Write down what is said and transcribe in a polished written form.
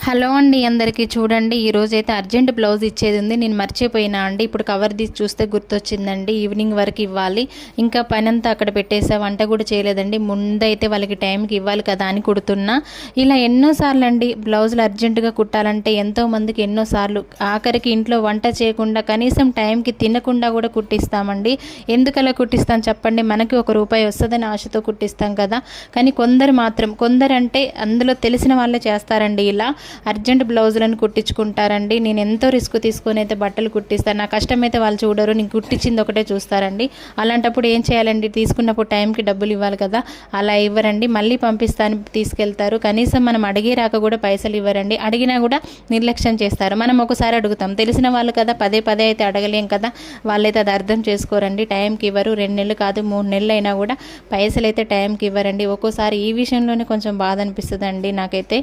Hello అండి అందరికీ. చూడండి, ఈరోజైతే అర్జెంట్ బ్లౌజ్ ఇచ్చేది ఉంది, నేను మర్చిపోయినా అండి. ఇప్పుడు కవర్ తీసి చూస్తే గుర్తొచ్చిందండి. ఈవినింగ్ వరకు ఇవ్వాలి, ఇంకా పని అంతా అక్కడ పెట్టేసా, వంట కూడా చేయలేదండి. ముందైతే వాళ్ళకి టైంకి ఇవ్వాలి కదా అని కుడుతున్నా. ఇలా ఎన్నోసార్లు అండి బ్లౌజులు అర్జెంటుగా కుట్టాలంటే ఎంతోమందికి ఎన్నోసార్లు, ఆఖరికి ఇంట్లో వంట చేయకుండా కనీసం టైంకి తినకుండా కూడా కుట్టిస్తామండి. ఎందుకలా కుట్టిస్తాం చెప్పండి? మనకి ₹1 వస్తుందని ఆశతో కుట్టిస్తాం కదా. కానీ కొందరంటే అందులో తెలిసిన వాళ్ళే చేస్తారండి. ఇలా అర్జెంట్ బ్లౌజులను కుట్టించుకుంటారండి. నేను ఎంతో రిస్క్ తీసుకొని అయితే బట్టలు కుట్టిస్తాను. నా కష్టం అయితే వాళ్ళు చూడరు, నేను కుట్టించింది ఒకటే చూస్తారండి. అలాంటప్పుడు ఏం చేయాలండి? తీసుకున్నప్పుడు టైంకి డబ్బులు ఇవ్వాలి కదా. అలా ఇవ్వరండి, మళ్ళీ పంపిస్తాను తీసుకెళ్తారు. కనీసం మనం అడిగే రాక కూడా పైసలు ఇవ్వరండి. అడిగినా కూడా నిర్లక్ష్యం చేస్తారు. మనం ఒకసారి అడుగుతాం, తెలిసిన వాళ్ళు కదా, పదే పదే అయితే అడగలేం కదా. వాళ్ళైతే అది అర్థం చేసుకోరండి, టైంకి ఇవ్వరు. 2 నెలలు కాదు 3 నెలలు అయినా కూడా పైసలు అయితే టైంకి ఇవ్వరండి. ఒక్కోసారి ఈ విషయంలోనే కొంచెం బాధ అనిపిస్తుందండి నాకైతే.